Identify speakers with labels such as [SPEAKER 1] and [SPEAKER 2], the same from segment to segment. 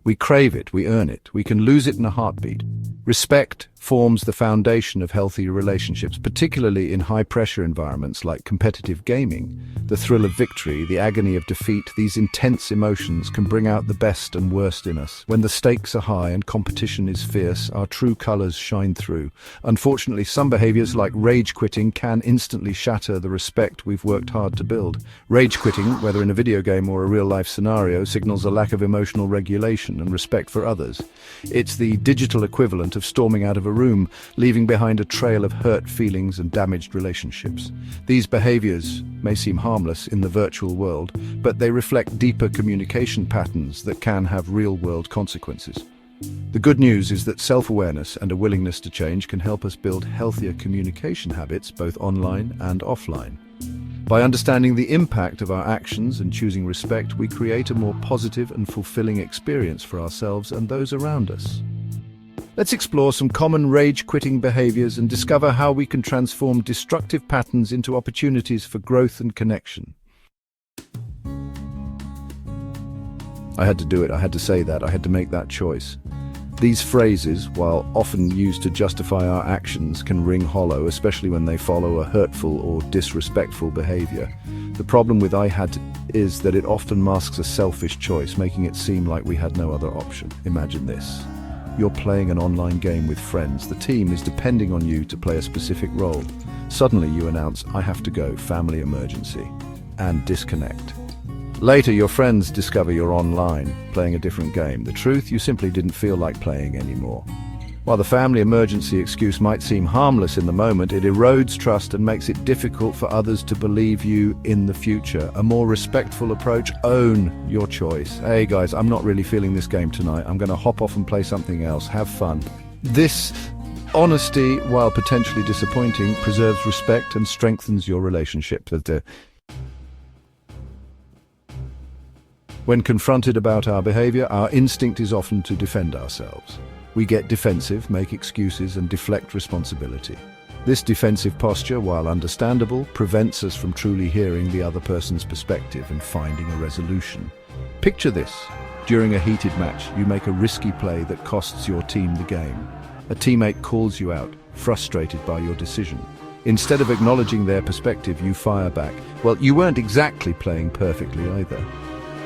[SPEAKER 1] We crave it, we earn it, we can lose it in a heartbeat. Respect forms the foundation of healthy relationships, particularly in high-pressure environments like competitive gaming. The thrill of victory, the agony of defeat, these intense emotions can bring out the best and worst in us. When the stakes are high and competition is fierce, our true colors shine through. Unfortunately, some behaviors like rage quitting can instantly shatter the respect we've worked hard to build. Rage quitting, whether in a video game or a real-life scenario, signals a lack of emotional regulation and respect for others. It's the digital equivalent of storming out of a room, leaving behind a trail of hurt feelings and damaged relationships. These behaviors may seem harmless in the virtual world, but they reflect deeper communication patterns that can have real-world consequences. The good news is that self-awareness and a willingness to change can help us build healthier communication habits, both online and offline. By understanding the impact of our actions and choosing respect, we create a more positive and fulfilling experience for ourselves and those around us. Let's explore some common rage-quitting behaviors and discover how we can transform destructive patterns into opportunities for growth and connection. I had to do it, I had to say that, I had to make that choice. These phrases, while often used to justify our actions, can ring hollow, especially when they follow a hurtful or disrespectful behavior. The problem with "I had to" is that it often masks a selfish choice, making it seem like we had no other option. Imagine this. You're playing an online game with friends. The team is depending on you to play a specific role. Suddenly you announce, "I have to go, family emergency," and disconnect. Later, your friends discover you're online, playing a different game. The truth, you simply didn't feel like playing anymore. While the family emergency excuse might seem harmless in the moment, it erodes trust and makes it difficult for others to believe you in the future. A more respectful approach: own your choice. "Hey guys, I'm not really feeling this game tonight. I'm going to hop off and play something else. Have fun." This honesty, while potentially disappointing, preserves respect and strengthens your relationship. When confronted about our behavior, our instinct is often to defend ourselves. We get defensive, make excuses, and deflect responsibility. This defensive posture, while understandable, prevents us from truly hearing the other person's perspective and finding a resolution. Picture this. During a heated match, you make a risky play that costs your team the game. A teammate calls you out, frustrated by your decision. Instead of acknowledging their perspective, you fire back, "Well, you weren't exactly playing perfectly either."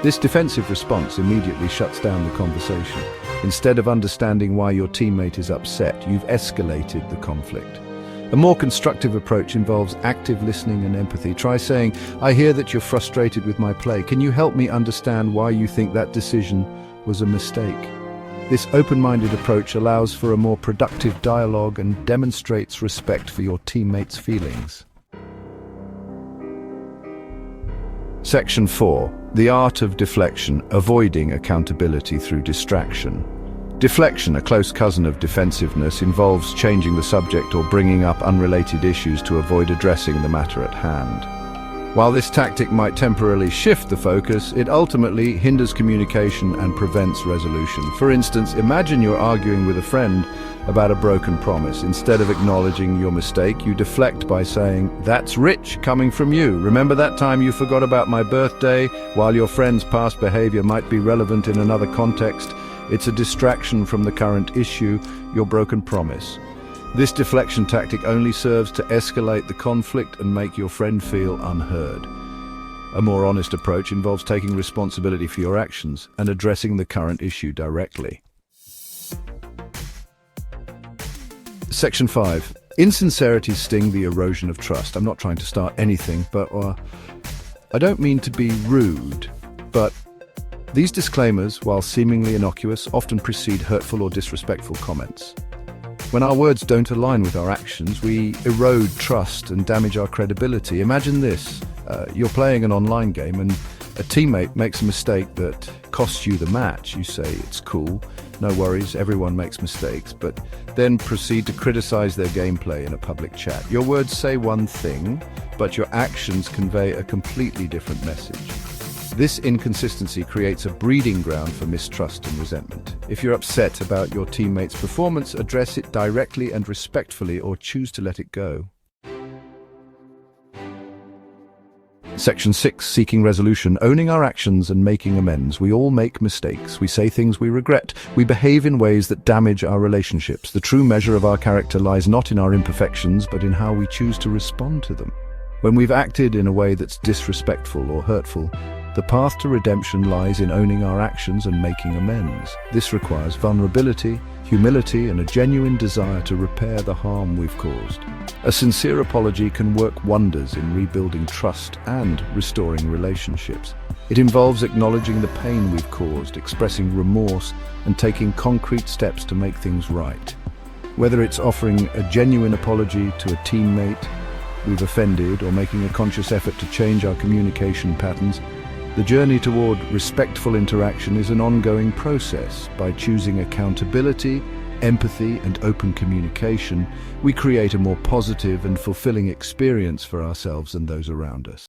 [SPEAKER 1] This defensive response immediately shuts down the conversation. Instead of understanding why your teammate is upset, you've escalated the conflict. A more constructive approach involves active listening and empathy. Try saying, "I hear that you're frustrated with my play. Can you help me understand why you think that decision was a mistake?" This open-minded approach allows for a more productive dialogue and demonstrates respect for your teammates' feelings. Section 4. The art of deflection, avoiding accountability through distraction. Deflection, a close cousin of defensiveness, involves changing the subject or bringing up unrelated issues to avoid addressing the matter at hand. While this tactic might temporarily shift the focus, it ultimately hinders communication and prevents resolution. For instance, imagine you're arguing with a friend about a broken promise. Instead of acknowledging your mistake, you deflect by saying, "That's rich coming from you. Remember that time you forgot about my birthday?" While your friend's past behavior might be relevant in another context, it's a distraction from the current issue, your broken promise. This deflection tactic only serves to escalate the conflict and make your friend feel unheard. A more honest approach involves taking responsibility for your actions and addressing the current issue directly. Section 5. Insincerities sting the erosion of trust. I'm not trying to start anything, but I don't mean to be rude, but these disclaimers, while seemingly innocuous, often precede hurtful or disrespectful comments. When our words don't align with our actions, we erode trust and damage our credibility. Imagine this. You're playing an online game and a teammate makes a mistake that costs you the match. You say, "It's cool, no worries, everyone makes mistakes," but then proceed to criticize their gameplay in a public chat. Your words say one thing, but your actions convey a completely different message. This inconsistency creates a breeding ground for mistrust and resentment. If you're upset about your teammate's performance, address it directly and respectfully, or choose to let it go. Section 6, seeking resolution, owning our actions and making amends. We all make mistakes. We say things we regret. We behave in ways that damage our relationships. The true measure of our character lies not in our imperfections, but in how we choose to respond to them. When we've acted in a way that's disrespectful or hurtful, the path to redemption lies in owning our actions and making amends. This requires vulnerability, humility, and a genuine desire to repair the harm we've caused. A sincere apology can work wonders in rebuilding trust and restoring relationships. It involves acknowledging the pain we've caused, expressing remorse, and taking concrete steps to make things right. Whether it's offering a genuine apology to a teammate we've offended or making a conscious effort to change our communication patterns, the journey toward respectful interaction is an ongoing process. By choosing accountability, empathy, and open communication, we create a more positive and fulfilling experience for ourselves and those around us.